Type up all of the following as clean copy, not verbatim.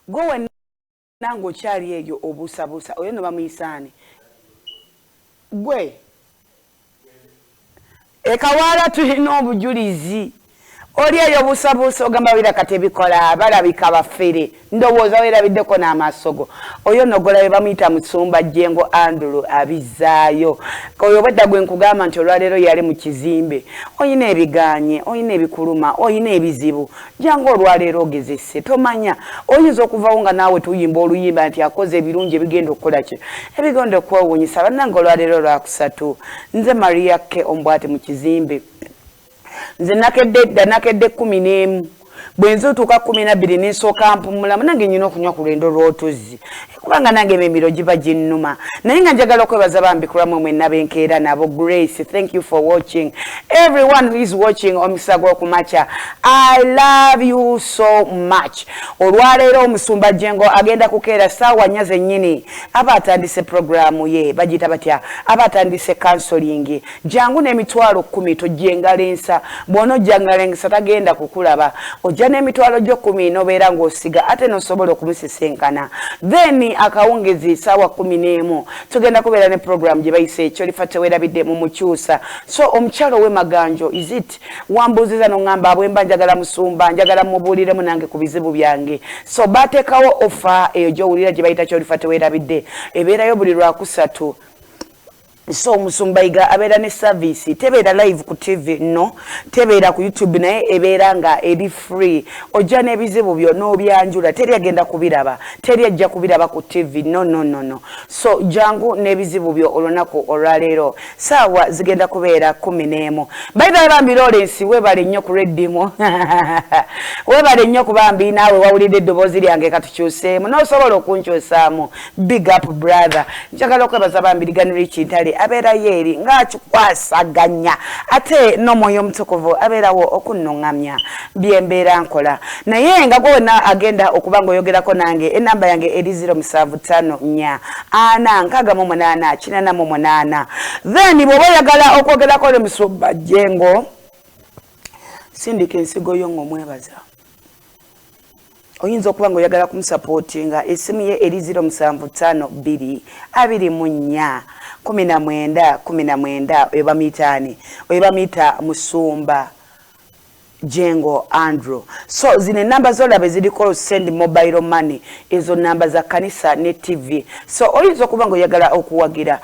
Gwe nango kyali eyo obusabusa oyo no bamuyisani gwe ekawala tulina obujulizi oli eyo busabusa ogamba bira katebikola balabika bafere ndowooza werabiddeko n'amasogo oyo nogola bamuyita Musumba Jengo Andrew abizaayo oyo bwedda gwe nkugamba nti olwaleero yali mu kizimbe oyina ebiganye oyina ebikuluma oyina ebizibu jangu olwaleero ogezesse tomanya oyinza okuvawo nga naawe tuyimba oluyimba nti akoze ebirungi ebigenda okukola ki ebigenda okwewuunyisa bannange olwaleero lwakusatu nze Maria K Ombwate mu kizimbe nze nakedde 11 bwenzo tuka 12 n'esooka mpumula nange nyina okunywa ku lwendo lw'otuzzi kubanga nange emimiro giba ginnuma naye nga njagala okwebaza bambikulamu mwenna benkeera nabo Grace. Thank you for watching. Everyone who is watching Omukasa Gwo kumakya, I love you so much. Olwaleero Omusumba Jengo agenda kukeera ssaawa 4 zennyini aba atandise programu ye bagita batya aba atandise counseling jangu n'emitwalo 10 tojjengalensa bwono jangalensa tagenda kukulaba ojja n'emitwalo gyo 10 nobeera ng'osiga ate nosobola okumusisenkana then akawungezi ssaawa 11 tugenda kubeera ne program gye bayise ekyo lifa tewerabidde mu mukyusa so omukyalo we Maganjo is it wambuziza n'ongamba abwemba njagala Musumba njagala mubuuliremu nange ku bizibu byange so bateekawo offer eyo gy'owulira gye bayita kyolifa tewerabidde ebeerayo buli lwakusatu. So Musumba iga abeera ne service tebeera live ku TV no tebeera ku YouTube naye ebeera nga eri free ojja n'ebizibu byo n'obyanjula teri agenda kubiraba teri ajja kubiraba ku TV no so jangu n'ebizibu byo olunaku olwaleero ssaawa zigenda kubeera 11 bayibaye bambi Lawrence webale nnyo ku reddimo webale nnyo ku bambi naawe wawulidde eddoboozi lyange katukyuseemu n'osobola okunkyusaamu big up brother njagala okwebaza bambi liganiro Kintale abeera yeri ng'akikwasaganya ate n'omwoyo omutukuvu abeerawo okunnoŋŋamya byembeera nkola naye nga gwe wonna agenda okuba ng'oyogerako nange enamba yange eri 0754 then bw'oba oyagala okwogerako ne Musumba Jengo sindika ensigo yo ng'omwebaza oyinza okuba ng'oyagala kumusapootinga essimu ye eri 0752 24 19 ebamitaani ebamita Musumba Jengo Andrew so zine namba zolabe ziriko send mobile money ezo namba za kanisa ne TV so oyinza okuba ng'oyagala okuwagira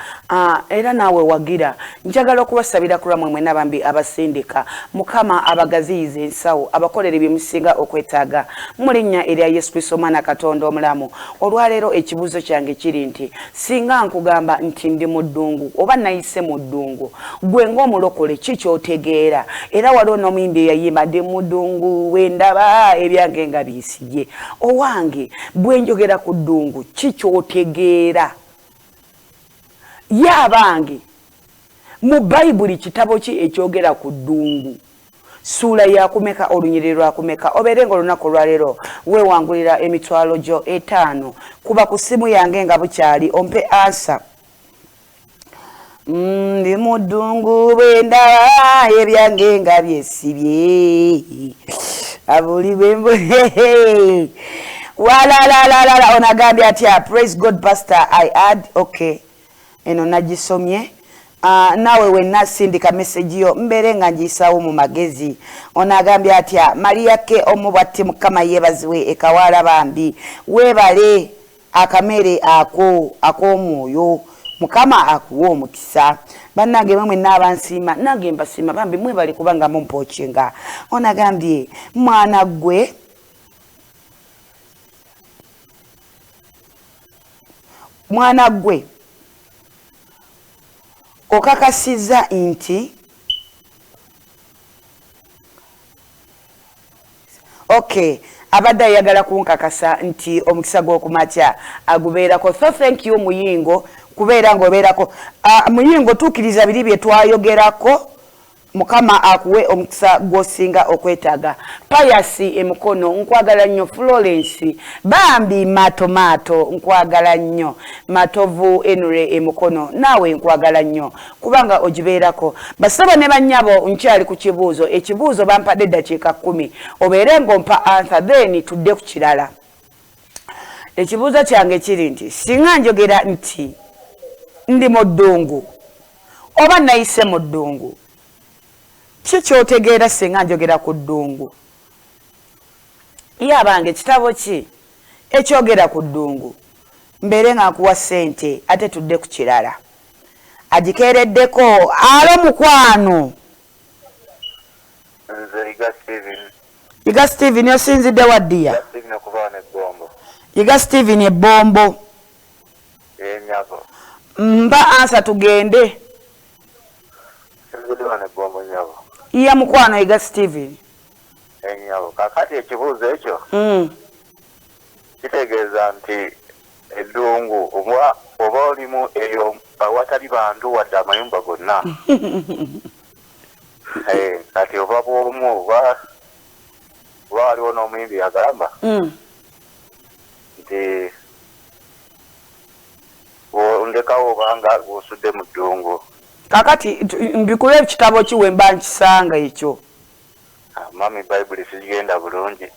era naawe wagira njagala okubasabira kulamwe mwe nabambi abasindika mukama abagaziyize ensawo abakolera ebyemusinga okwetaaga mu linnya erya Yesu Kristo Mwana Katonda omulamu olwaleero ekibuuzo kyange kiri nti singa nkugamba nti ndi mu ddungu oba nayise mu ddungu gwe ng'omulokole kikyotegeera era waliwo n'omuyimbi eyayimba ndi mu ddungu wendaba ebyange nga bisibye owange bwe njogera ku ddungu kikyotegeera yabange mu Bayibuli kitabo ki ekyogera ku ddungu sula ya kumeka olunyiriri lwa kumeka oberenga olunaku lwaleero weewangulira emitwalo gyo 5 kuba ku simu yange nga bukyali ompe ansa ndi mu ddungu bwendaba ebyange nga byesibye abuli bwembo wala onagambye atya praise God pastor I add okay eno nagisomye nawe wenna sindika message yo mbere nga njisawo mu magezi onagambye atya Maria K Omubwate mukama yebaziwe ekawala bambi webale akamere ak'omwoyo mukama akuwa omukisa bannange mwe n'abansiima nange mbasiima bambi mwebale kubanga mumpochinga onagambye mwana gwe okakasiza nti okay abadde ayagala kunkakasa nti Omukasa Gwo kumakya agubeerako so thank you muyingo kubeera ng'obeerako muyingo tuukiriza biri bye twayogerako mukama akuwe omukisa gwosinga okwetaaga payasi emukono nkwagala nnyo Florence bambi mato nkwagala nnyo matovu enure emukono nawe nkwagala nnyo kubanga ogibeerako basaba ne bannyabo nkyali ku kibuuzo ekibuuzo bampadde eddakiika 10 obeere ng'ompa answer then tudde ku kirala ekibuuzo kyange kiri nti singa njogera nti ndi mu ddungu oba nayise mu ddungu ki kyotegeera singa njogera ku ddungu ye abange kitabo ki ekyogera ku ddungu mbeere nga nkuwa ssente ate tudde ku kirala agikeereddeko alo mukwano Yiga Steven osinzidde waddiya Yiga Steven ebbombo mba ansa tugende iya mukwano Yiga Steven kakati ekibuuzo ekyo kitegeeza nti eddungu oba olimu eyo awatali bantu wadde amayumba gonna kati oba bwomu oba waliwo n'omuyimbi agamba nti ndekawo obanga osudde mu ddungu kakati mbikula ekitabo kiwe mba nkisanga ekyo mami bayibuli sigenda bulungi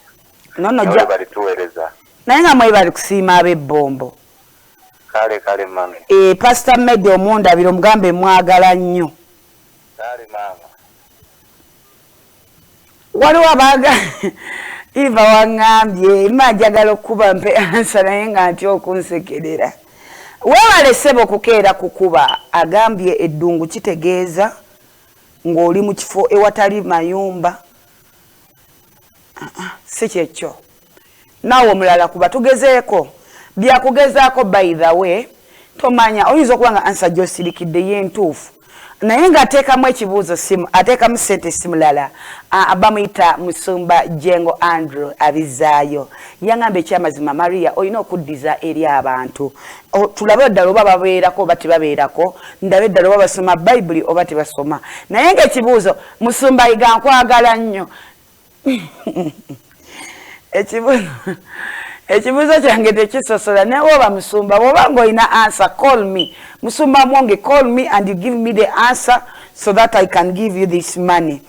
nono balituweereza naye nga mwe bali kusiima ab'ebbombo kale mami pastor Medi omundabira omugambe mwagala nnyo kale mama waliwo abaga iva waŋŋambye majagala okuba mpe ansa naye nga nti okunsekerera weewale ssebo okukeera kukuba agambye eddungu kitegeeza ng'oli mu kifo ewatali mayumba si kyekyo naawe omulala kuba tugezeeko byakugezaako by the way tomanya oyinza okuba nga ansa gy'osirikidde yentuufu naye ng'ateekamu ekibuuzo simu ateekamu ssente simulala bamuyita Musumba Jengo Andrew abizaayo yaŋŋamba ekyamazima Maria olina okuddiza eri abantu tulabe eddala oba babeerako oba tebabeerako ndabe eddala oba basoma bayibuli oba tebasoma naye ng'ekibuuzo Musumba Yiga nkwagala nnyo ekibuuzo kyange tekisosola naye oba Musumba bw'oba ng'olina answer call me Musumba Mwonge call me and you give me the answer so that I can give you this money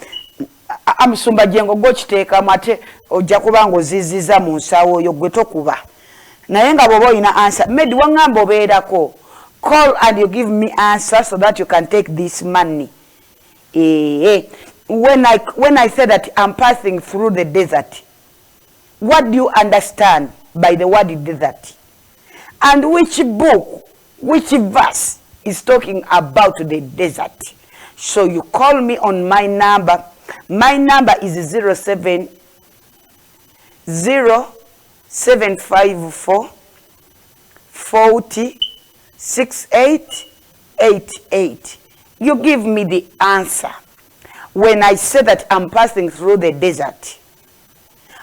Musumba Jengo gwo kiteekamu ate ojja kuba ng'oziziza mu nsawo oyo gwe tokuba naye nga bw'oba olina answer Medi waŋŋamba obeerako call and you give me answer so that you can take this money when I said that I'm passing through the desert what do you understand by the word desert? And which book, which verse is talking about the desert? So you call me on my number. My number is 0754 40 6888. You give me the answer. When I say that I'm passing through the desert,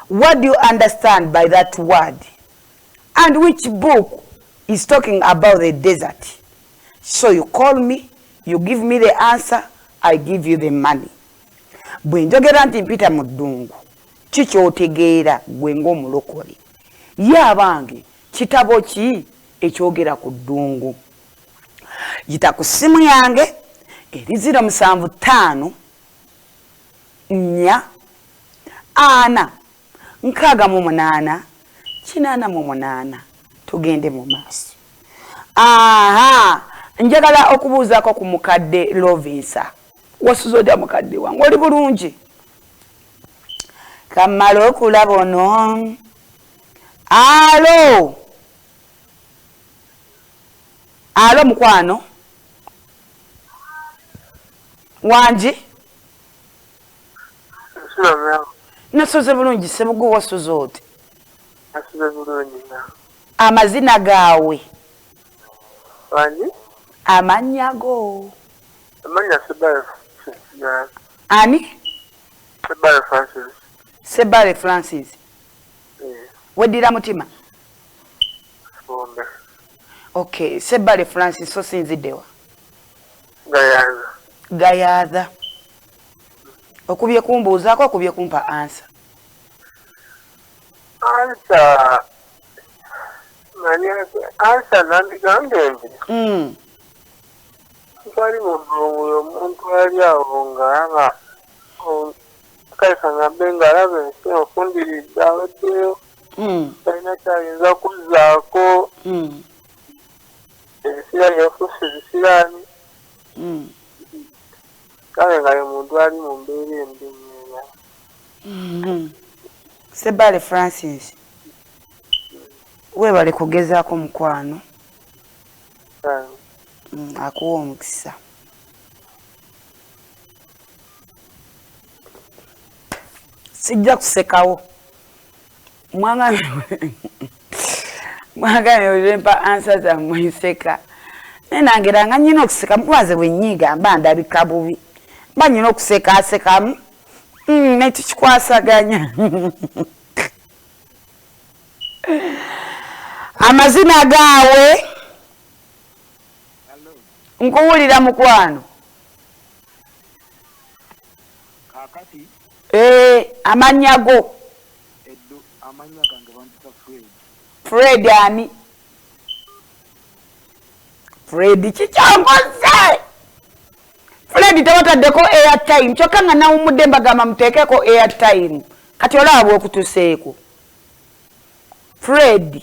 what do you understand by that word? And which book is talking about the desert? So you call me, you give me the answer, I give you the money. Bwe njogera nti mpita mu ddungu, kikyotegeera gwe ng'omulokole. Ye abange, kitabo ki ekyogera ku ddungu? Yita ku ssimu yange, eri 075 4 4 nkaaga mu 8 8 tugende mu maaso. Njagala okubuuzaako ku mukadde Lovinsa. Wasuzodde mukadde wange oli bulungi? Kamala okulaba ono. Alo mukwano wangi? Nasoze bulungi sebugu wasuze oti? Nasoze bulungi na. Amazina gaawe? Wangi? Amannya go? Amanya Sebale. Ani? Sebale Francis. Sebale Francis. Weddira mutima? Bombe. Okay, Sebale Francis so sinziddewa? Gayaza. Okubye kumbuuzaako okubye kumpa ansa? Ansa nandigambye nti twali mu ddungu omuntu ali awo ng'alaba kaisa ng'abbe ng'alaba ensi ofundiridde aweddeyo talina kyayinza kuzzaako ebisira byafuuse ebisiraani kale nga ye muntu ali mu mbeera embi nyeya. Sebale Francis weebale kugezaako mukwano akuwa omukisa. Sijja kusekawo mwagane olempa ansa zammwe nseka nenangira nga nyina okuseka mukwaze bwenyiga mba ndabika bubi mba nyina okusekasekamu netukikwasaganya. Amazina gaawe nkuwulira mukwano. Amanya go Fred ani? Fred kikyangoze. Fred tewataddeko airtime kyokka nga nawumudde mbagamba muteekeko airtime kati olaba okutuseeko. Fred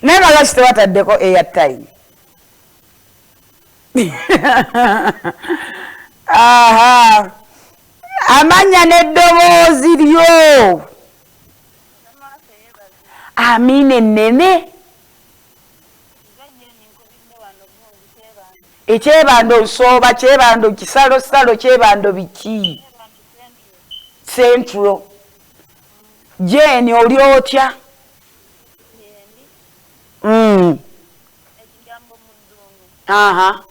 naye balaki tewataddeko airtime. Aha, amanya n'eddoboozi lyo. Amina ennene. Ekyebando nsooba, kyebando kisalosalo, kyebando biki? Central. Jeni oli otya? Aha.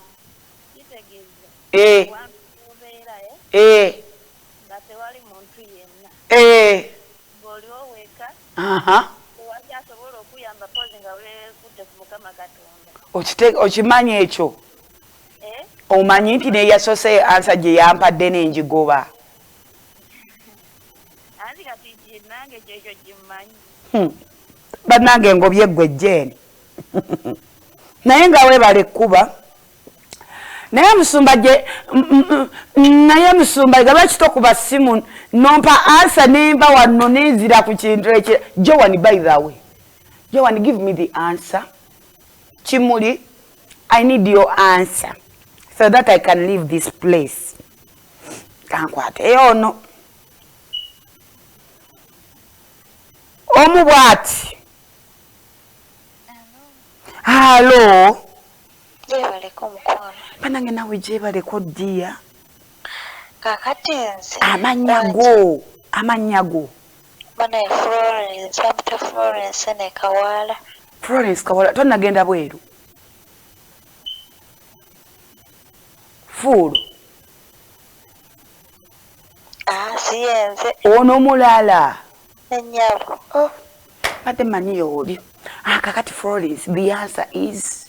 Aha. Okimanyi ekyo? Omanyi nti neyasose ansa gye yampadde n'enjigoba. Bannange ngobye ggwe Jeni. Naye nga weebale ekkuba. Naye musumba gaba kitokuba simu nompa ansa nemba wano nenzira ku kintu ekyo. Joan, by the way. Joan, give me the answer. Chimuli, I need your answer so that I can leave this place. Kankwate eyono. Omubwati. Hello. Jebaleko mukwano. Banange nawe jebaleko ddiya. Kakati nze. Amanya go. Bana Florence, Dr. Florence ne Kawala. Florence Kawala, tonagenda bweru. Fulu. Siyenze. Ono mulala. Nenyabo. Oh, ate mani oli. Kakati Florence, the answer is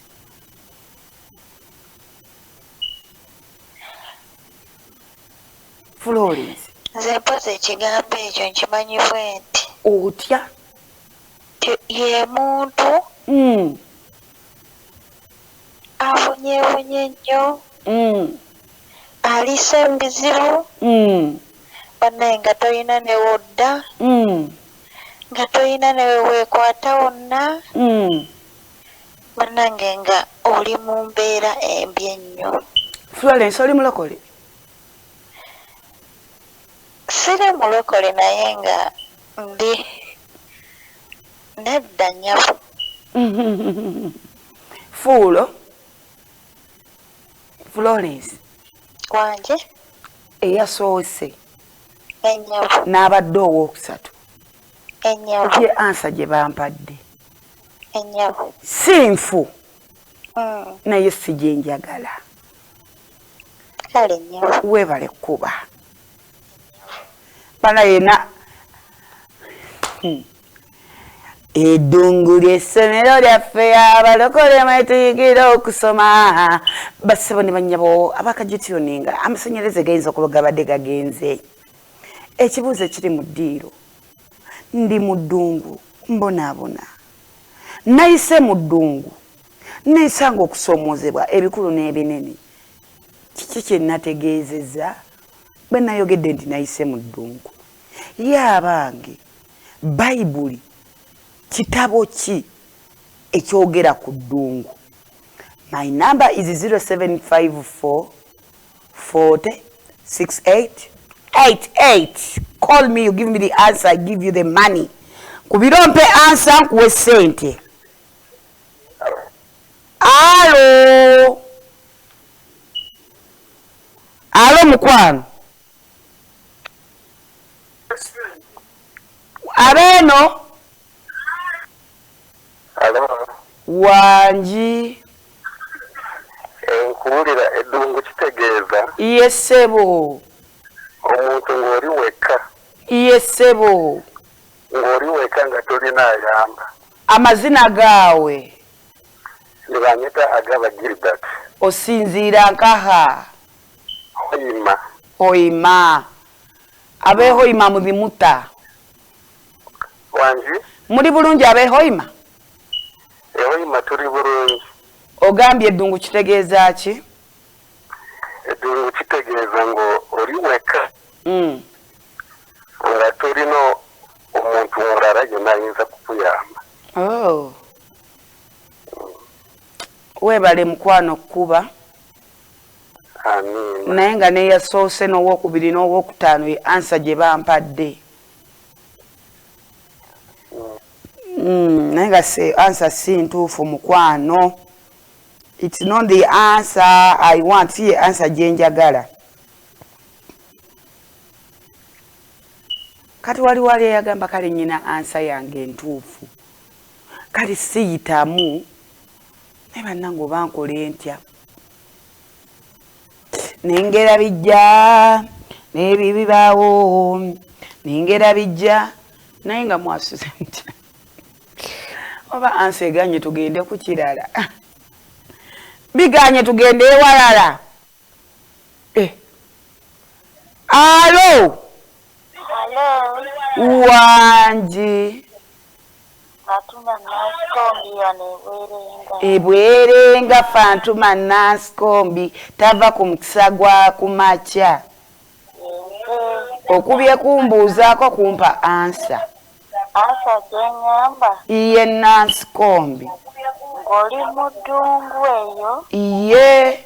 Florence. Nze mpoze ekigambo ekyo nkimanyi bwe nti. Otya? Ye muntu. Abonyeebonye nnyo. Alisa ebizibu. Banaye nga toyina ne wodda. Nga toyina ne weekwata wonna. Bannange nga oli mu mbeera embi ennyo. Florence, oli mulokole? Siri mulokole naye nga ndi nedda nnyabo. Fuulo. Florence. Wanje? Eyasoose. Ennyabo. N'abadde owookusatu. Ennyabo. Ye ansa gye bampadde. Ennyabo. Sinfu. Naye si gye njagala. Kale ennyabo. Weebale kuba. Bana yena. Eddungu ly'essomero lyaffe abalokole mwe tuyigira okusoma. Bassebo ne bannyabo abakagityoninga amasanyalaze gayinza okuba gabadde gagenze. Ekibuuzo ekiri mu ddiiro. Ndi mu ddungu mbonaabona. Nayise mu ddungu. Neesanga okusoomozebwa ebikulu n'ebinene. Kiki kye nategeezezza? bwe nayogedde nti nayise mu ddungu ye abange bayibuli kitabo ki ekyogera ku ddungu? My number is 0754 40 68 88. Call me, you give me the answer, I give you the money. Kubirompe answer nkuwe sente. Alo. Alo mukwano. Abeno. Alo. Wanji. Nkuwulira eddungu kitegeeza. Yesebo. Omuntu ng'oli wekka. Yesebo. Ng'oli wekka nga tolina ayamba. Amazina gaawe. Nibanyita agaba Gilbert. Osinziira nkaha. Hoima. Hoima. Abe Hoima muzimuta. Wanji? Muri bulungi abe Hoima? Hoima tuli bulungi. Ogambye eddungu kitegeeza ki? Eddungu kitegeeza ng'oli wekka. Nga tolina omuntu mulala yenna ayinza kukuyamba. Oh. Webale mukwano kuba. Amiina. Naye nga neyasoose n'owokubiri n'owokutaano ye ansa gye bampadde. Naye nga se ansa si ntuufu mukwano. It's not the answer I want. Si ye answer gye njagala. Kati wali yagamba kale nyina answer yange ntuufu. Kati siyitamu. Naye bannange oba nkole ntya. Nengera bijja n'ebibibaawo nengera bijja naye nga mwasuze ntya. Oba ansa eganye tugende ku kirala. Biganye tugende ewalala. Alo. Hello. Wanji. Fatuma Naskombi yanebwerenga. Ebwerenga Fatuma Naskombi tava ku mukisa gwa kumakya. Okubye kumbuuzaako kumpa ansa. Ansa gyeŋŋamba. Iye Naskombi. Ng'oli mu ddungu eyo. Iye.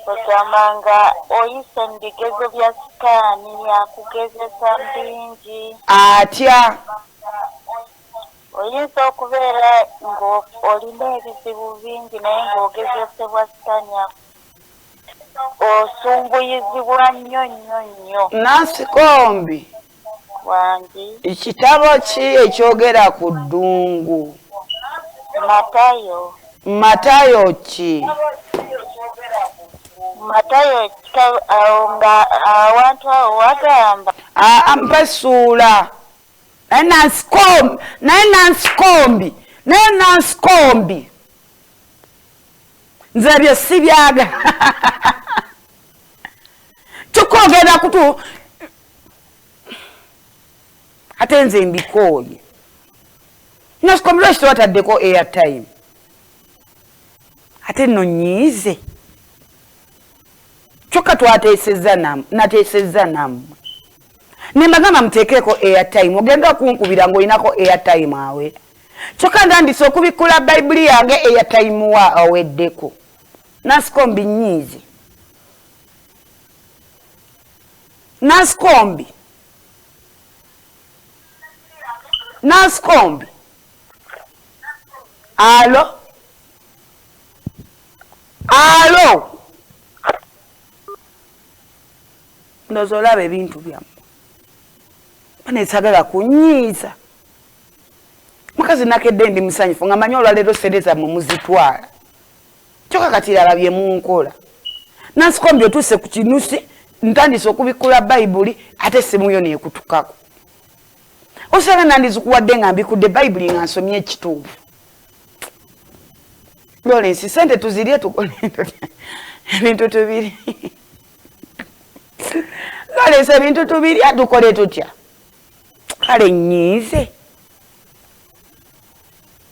Ogamba nga oyise mu bigezo bya sitaani yakugezesa bingi. Atya. Oyinza okubeera ng'olina ebizibu bingi naye ng'ogezesebwa sitaani osumbuyizibwa nnyo. Naskombi. Wangi. Ekitabo ki ekyogera ku ddungu? Matayo. Matayo ki? Matayo nga awantu awo wagamba. Mpasuula. Naye Naskombi. Nze bye sibyaga. Tukwogera kutu. Ate nze mbikooye. Naskombi lwaki tewataddeko airtime? Ate nno nyiize. Kyokka nateesezza nammwe. Ne mbagamba muteekeeko airtime. Ogenda kunkubira ng'olinako airtime awe. Kyokka ndandise okubikkula bayibuli yange airtime wa aweddeko. Naskombi nyiize. Naskombi. Alo. Ndoza olaba ebintu byammwe. Baneesagala kunyiiza. Mukazi nakedde ndi musanyufu nga manyi olwaleero sente zammwe muzitwala. Kyokka kati alabye munkola. Naskombi otuuse ku kinusi ntandise okubikkula bayibuli ate essimu yo neekutukako. Osanga nandizikuwadde nga mbikudde bayibuli nga nsomye ekituufu. Lawrence, sente tuzirye tukole ebintu tubiri. Lawrence, ebintu tubiri tukole tutya. Kale nyiize.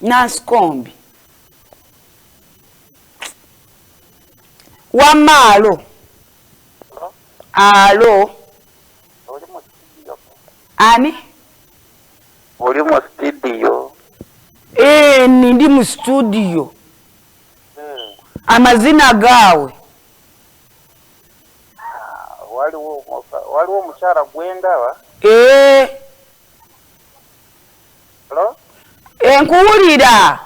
Naskombi. Wamaalo. Alo. Ani? Oli mu studio. Ndi mu studio. Amazina gaawe. Waliwo omukyala gwendaba. Hello? Nkuwulira.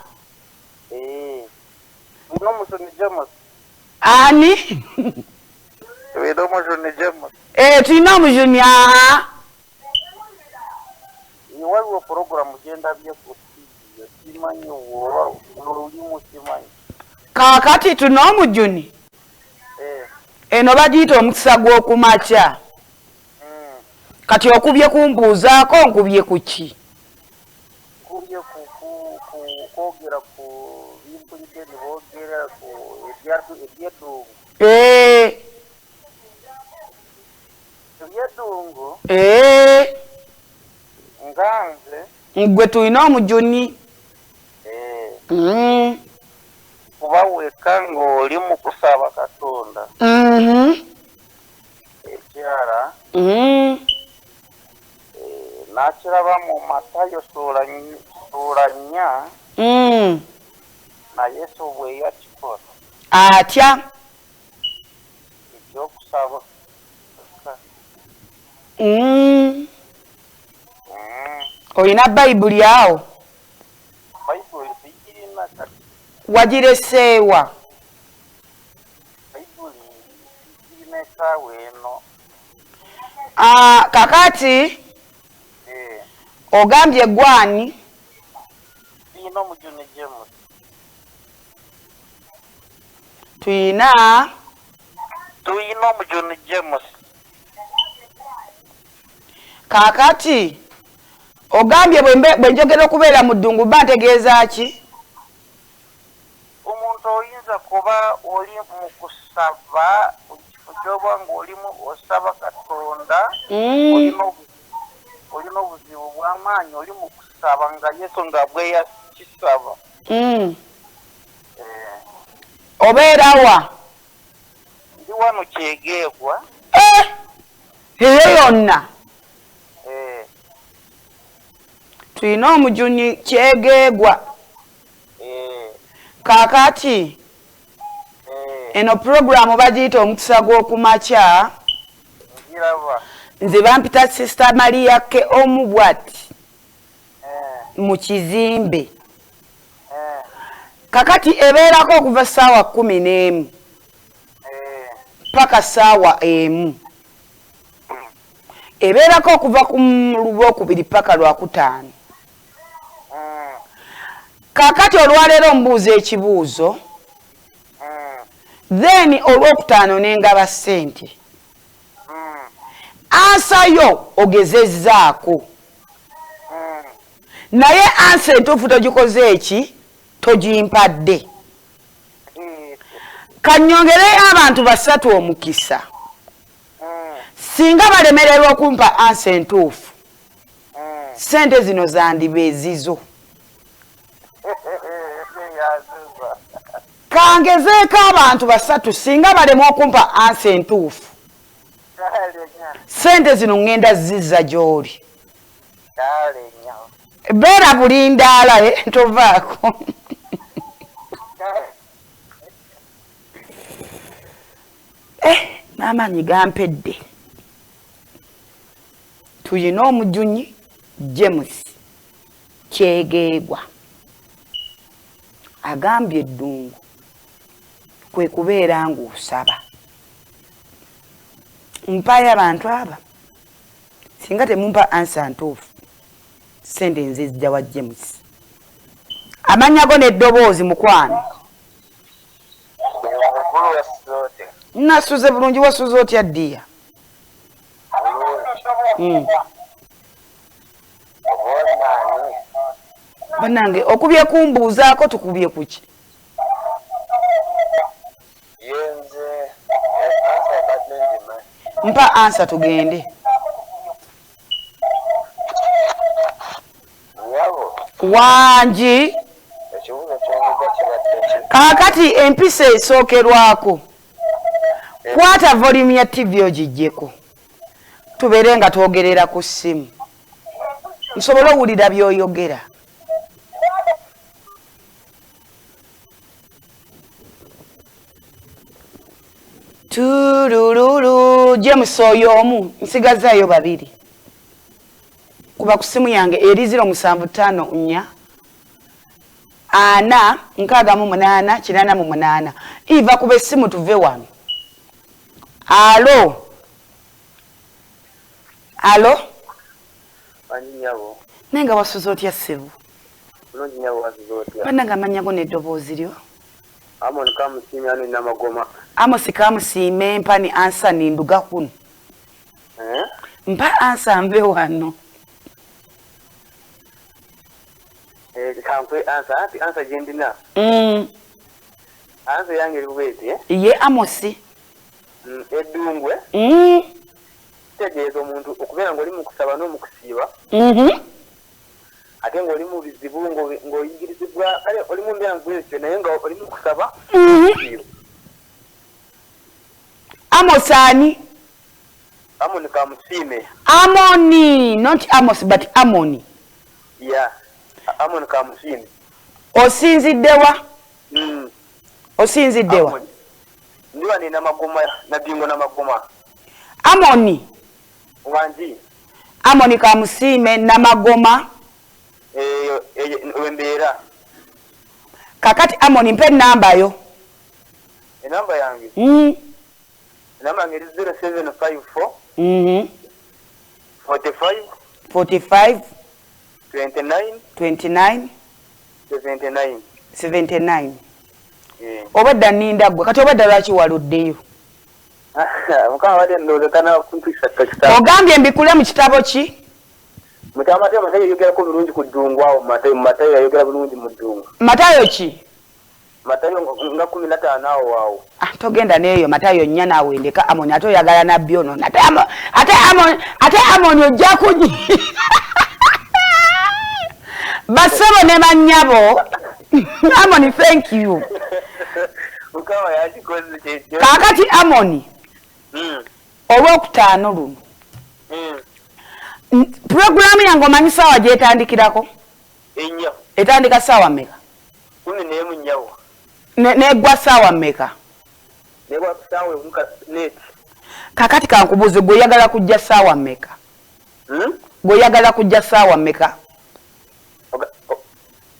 Uno musoni James. Ani? Wedo musoni James. Tulina omujuni aha. Waliwo program genda bye ku TV. Simanyi wo olulimu simanyi. Kaakati tuna omujuni. Eno bagiyita omukisa gw'okumakya. Kati okubye kumbuuzaako nkubye ku ki? Nkubye kwogera ku bimpulidde ne boogera ku ebyedungu. Ebyedungu? Nganze. Gwe tulina omujuni. Kuba weka ng'oli mu kusaba Katonda. Ekyala. Nakiraba mu Matayo ssuula 4. Na Yesu bwe yakikola. Atya. Ekyokusaba. Olina Bayibuli awo? Bayibuli sigirina kati. Wagireseewa? Bayibuli sigirina ekaawe eno. Kakati ogambye gwani? Tuyina omujuni James. Tuyina omujuni James. Kakati ogambye bwe njogera okubeera mu ddungu ba ntegeeza ki? Omuntu oyinza kuba oli mu kusaba kyoba ng'olimu osaba Katonda. Olina obuzibu bw'amaanyi oli mu kusaba nga Yesu nga bwe yakisaba. Obeera wa? Ndi wano Kyegeegwa. Eyo yonna? Tulina omujuni Kyegeegwa. Kaakati eno programu bagiyita omukisa gw'okumakya. Nze bampita Sister Maria ke Omubwati mu kizimbe. Kakati ebeerako okuva ssaawa 11 paka ssaawa 1. Ebeerako okuva ku Lwokubiri paka Lwakutaano. Kakati olwaleero mbuuza ekibuuzo. Then Olwokutaano nengaba ssente. Ansayo ogezezzaako. Naye ansa entuufu togikoze eki? Togimpadde. Kannyongereyo abantu 3 omukisa. Singa balemererwa okumpa ansa entuufu, ssente zino zandiba ezizo. Kangezeeko abantu 3 singa balema okumpa ansa entuufu, ssente zino ngenda zizza gy'oli. Beera bulindaala tovaako. N'amaanyi gampedde. Tuyina omujunyi James Kyegeegwa. Agambye eddungu kwe kubeera ng'osaba. Mpaayo abantu aba singa temumpa ansa ntuufu, ssente nze zijja wa James. Amannya go n'eddoboozi mukwano. Nasuze bulungi, wasuze otya ddiya? Bannange okubye kumbuuzaako tukubye ku ki? Mpa ansa tugende. Wangi kaakati empisa esookerwako kwata volume ya TV ogijjeko tubeere nga twogerera ku ssimu nsobole owulira by'oyogera. Turururu James oyo omu nsigazaayo babiri kuba ku ssimu yange eri 075 4 6 8 8 iva kuba essimu tuve wano. Alo alo Anyabo. nenga wasuza otya ssebo Mulungi nyabo wasuza otya. bannanga amanyago n'eddoboozi lyo. Amon kamusiimi ano namagoma. Amosi kamusiime mpani ansa ninduga kuno. Mpa ansa mbe wano. Kankwe ansa jendina. Ansa yange liwezi Ye Amosi. Edungwe. Tegeeza omuntu okubeera ng'oli mu kusaba n'omukusiiba. Ate ng'oli mu bizibu ng'oyigirizibwa kale oli mu mbeera ngwezityo naye nga oli mu kusaba. Amos ani? Amoni kamusiime. Amoni, not Amos but Amoni. Yeah. Amoni kamusiime. Osinziddewa? Osinziddewa? Ndiwa nina magoma na bingo na magoma. Amoni. Wanji. Amoni kamusiime na magoma. Wembeera. Kakati Amoni mpe namba yo. Namba yange. Namba yange 0754 45 29 79. Obadda ninda gwe kati obadda lwaki waluddeyo? Mukama bade ndozekana kumpisa kakita. Ogambye mbikule mu kitabo ki? Mutamate Matayo yogera ko birungi ku ddungu awo Matayo yayogera birungi mu ddungu. Matayo ki? Matayo nga 15 awo. Togenda neyo Matayo nnya nawe ndeka Amoni ato yagala nabbi ono. Ate Amoni ojja kunyi. Basebo ne banyabo. Amoni thank you. Mukama yakikoze kyekyo. Kakati Amoni. Olwokutaano luno. Programu yango manyi sawa je etandikirako? Enya. Etandika sawa mmeka? 11 nyawo. Negwa sawa mmeka? Negwa sawa muka net. Kakati kankubuze gwe yagala kujja sawa mmeka? Gwe yagala kujja sawa mmeka?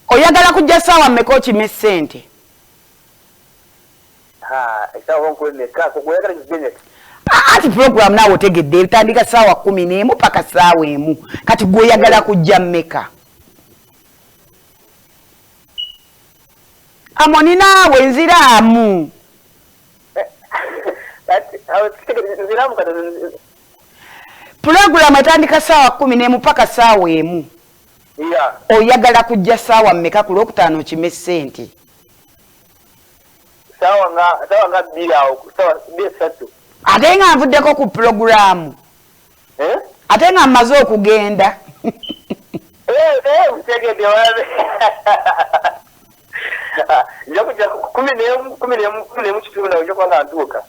Oyagala kujja sawa mmeka okime ssente? Sawa nko neka ko gwe yagala kujja. Ati program nawo otegedde etandika sawa 11 paka sawa 1. Kati gwe yagala kujja mmeka? Amoni nawe nziramu. Program etandika sawa 11 paka sawa 1. Yeah. Oyagala kujja sawa mmeka ku Lwokutaano okime ssente? Sawa nga bilao sawa besatu. Ate nga nvuddeko ku programu. Ate nga mmaze okugenda. Utegede wabe. Njakuja 11 kitundu nawe njokuba nga ntuuka.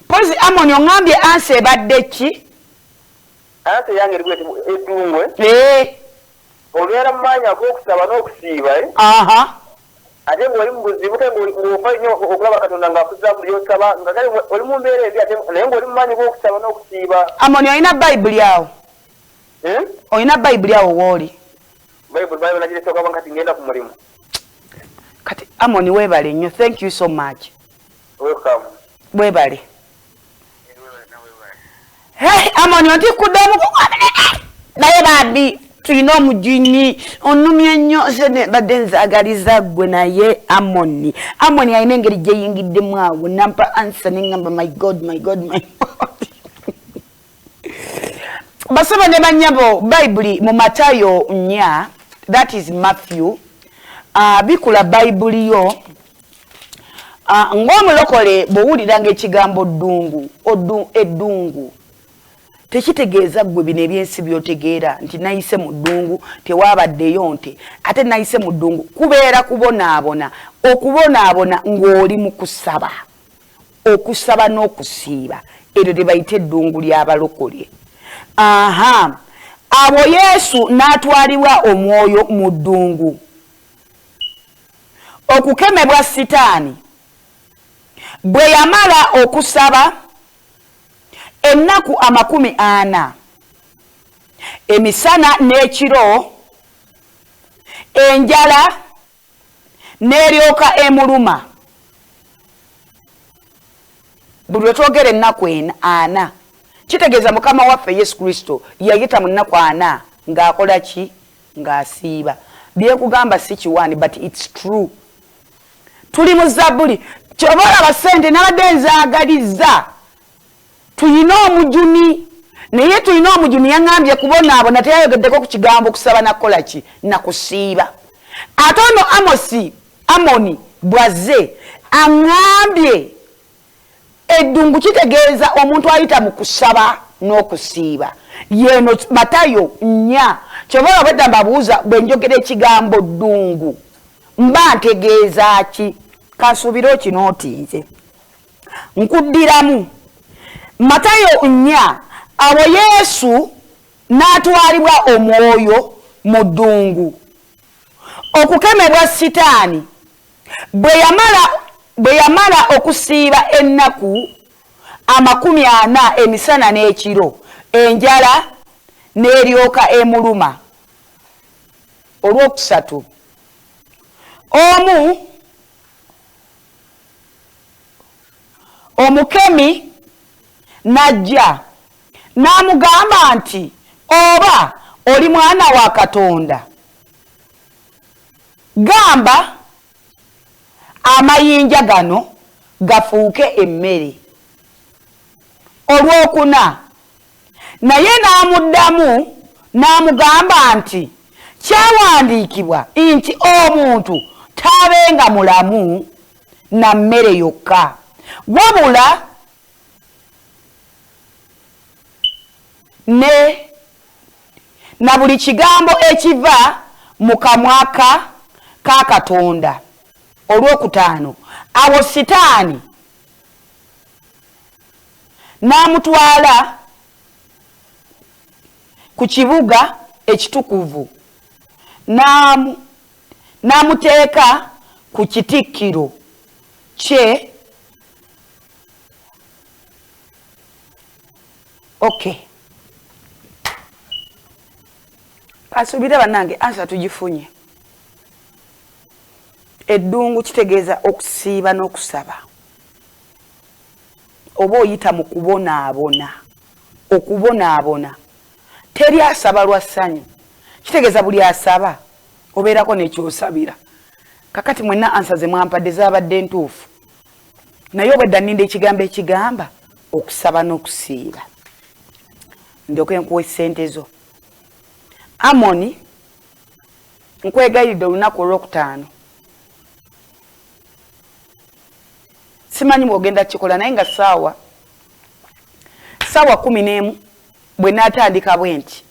Pozi Amoni ongambye ansa ebadde ki? Ansa yange erigwe edungwe. Olwera mmanya ag'okusaba n'okusiiba. Ate ng'oli mu buzibu ke ng'ofa nnyo okulaba Katonda ng'akuzza buli osaba nga kale oli mu mbeera ebi ate naye ng'oli mumanyi gw'okusaba n'okusiiba. Amoni olina Bayibuli awo? Olina Bayibuli awo wooli? Bayibuli nagireeta okaba kati ngenda ku mulimu. Kati Amoni weebale nnyo. Thank you so much. Welcome. Weebale. Hey Amoni otikudde omukugu omunene. Naye babbi tulina omujini onumye nnyo sene badde nzaagaliza ggwe naye Amoni alina engeri gye yingiddemu awo nampa ansa neŋŋamba my god. Basaba ne bannyabo Bayibuli mu Matayo 4, that is Matthew. Bikula Bayibuli yo ng'omulokole bw'owuliranga ekigambo eddungu tekitegeeza ggwe bino ebyensi by'otegeera nti nayise mu ddungu tewaabaddeyo nte ate nayise mu ddungu kubeera kubonaabona okubonaabona ng'oli mu kusaba okusaba n'okusiiba eryo lye bayita eddungu ly'abalokole. Abo Yesu n'atwalibwa omwoyo mu ddungu okukemebwa Sitaani. Bwe yamala okusaba ennaku 40 emisana n'ekiro, enjala n'eryoka emuluma. Buli twogera ennaku 40 kitegeeza Mukama waffe Yesu Kristo yayita mu nnaku 40 ng'akola ki? Ng'asiiba. Byekugamba si kiwaani, but it's true. Tuli mu Zabbuli. Kyobola basente nabadde nzaagaliza tuyina omujuni, naye tuyina omujuni yaŋŋambye kubonaabona teyayogeddeko ku kigambo kusaba nakola ki? Nakusiiba. Ate ono Amoni bwazze aŋŋambye eddungu kitegeeza omuntu ayita mu kusaba n'okusiiba. Yeno Matayo 4. Kyobola bwedda mbabuuza bwe njogera ekigambo ddungu mba ntegeeza ki? Kasuubira kino otinze nkuddiramu. Matayo 4. Abo Yesu n'atwalibwa omwoyo mu ddungu okukemebwa Sitaani. Bwe yamala okusiiba ennaku 40 emisana n'ekiro, enjala n'eryoka emuluma. Olwokusatu, omukemi najja n'amugamba nti, oba oli mwana wa Katonda, gamba amayinja gano gafuuke emmere. Olwokuna, naye n'amuddamu n'amugamba nti, kyawandiikibwa nti omuntu taabenga mulamu na mmere yokka, wabula na buli kigambo ekiva mu kamwa ka Katonda. Olwokutaano, awo Sitaani n'amutwala ku kibuga ekitukuvu n'amuteeka ku kitikkiro kye. Okay. Kasuubira bannange ansa tugifunye. Eddungu kitegeeza okusiiba n'okusaba. Oba oyita mu kubonaabona. Okubonaabona. Teri asaba lwa ssanyu. Kitegeeza buli asaba obeerako n'ekyosabira. Kakati mwenna ansa ze mwampadde zaabadde ntuufu. Naye obwedda nninde ekigambo ekigamba okusaba n'okusiiba. Ndyoke nkuwa essente zo. Amoni nkwegayiridde olunaku olwokutaano. Simanyi bw'ogenda kikola naye nga saawa 11 bwe naatandika bwe nti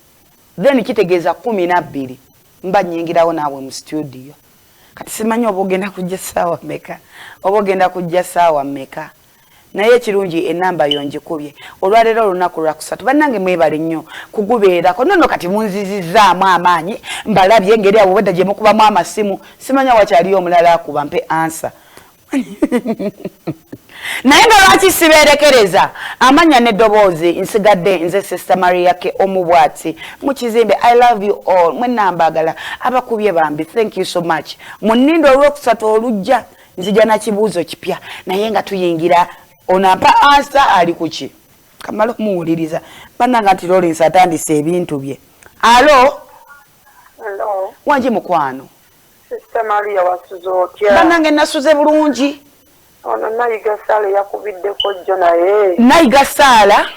then kitegeeza 12 mba nnyingirawo naawe mu studio. Kati simanyi oba ogenda kujja saawa mmeka oba ogenda kujja saawa mmeka, naye kirungi enamba yo ngikubye. Olwaleero olunaku lwakusatu bannange mwebale nnyo kugubeerako. Nono kati munzizizaamu amaanyi mbalabye engeri abo bwedda gye mukubamu amasimu. Simanya wakyaliyo omulala akuba mpe ansa. Naye nga lwaki sibeerekereza amanya n'eddoboozi nsigadde nze Sister Maria ke Omubwati mu kizimbe. I love you all. Mwenna mbagala abakubye bambi. Thank you so much. Munnindo olwokusatu olujja nzija na kibuuzo kipya naye nga tuyingira onampa ansa ali kuki kamala muwuliriza bannanga nti Lawrence atandise ebintu bye. Alo. Hello. Wangi mukwano. Sister Maria wasuzotya. Bannange nasuze bulungi. Ono Nayiga Sala yakubiddeko jjo naye. Nayiga Sala?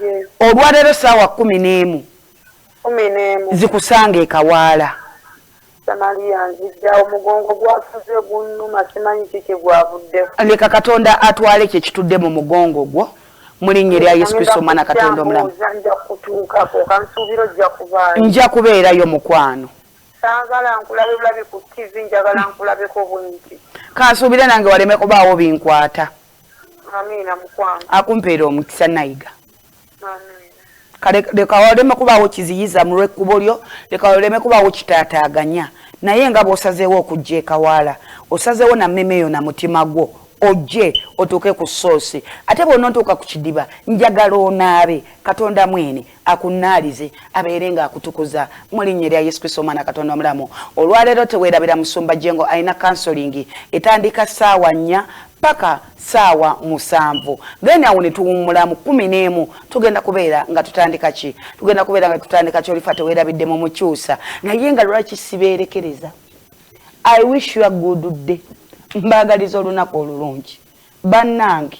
Yes. Olwaleero saawa 11. 11. Zikusanga ekawaala. Maria nzijja omugongo gwasuze gunnuma simanyi kiki gwavuddeko. Leka Katonda atwale kye kitudde mu mugongo gwo. Mulinnya lya Yesu Kristo mwana Katonda omulamu. Nja kutuukako kansuubira ojja kubaayo. Nja kubeerayo mukwano. Saagala nkulabe bulabi ku TV njagala nkulabeko bwinti. Kansuubira nange waleme kubaawo binkwata. Amina mukwange. Akumpeera omukisa nayiga. Amina. Leka oleme kubaawo kiziyiza mu lw'ekkubo lyo, leka oleme kubaawo kitaataaganya. Naye nga bw'osazeewo okujja ekawaala, osazeewo na mmeme yo na mutima gwo, ojje otuuke ku soosi. Ate bw'onootuuka ku kidiba, njagala onaabe, Katonda mwene akunnaalize, abeere ng'akutukuza mu linnya lya Yesu Kristo Omwana Katonda omulamu. Olwaleero teweerabira Musumba Gyengo alina kansolingi etandika ssaawa 4 paka ssaawa 7. Then awo ne tuwummula mu 11 tugenda kubeera nga tutandika ki? Tugenda kubeera nga tutandika ky'olifa teweerabiddemu mukyusa. Naye nga lwaki sibeerekereza? I wish you a good day. Mbagaliza olunaku olulungi. Bannange.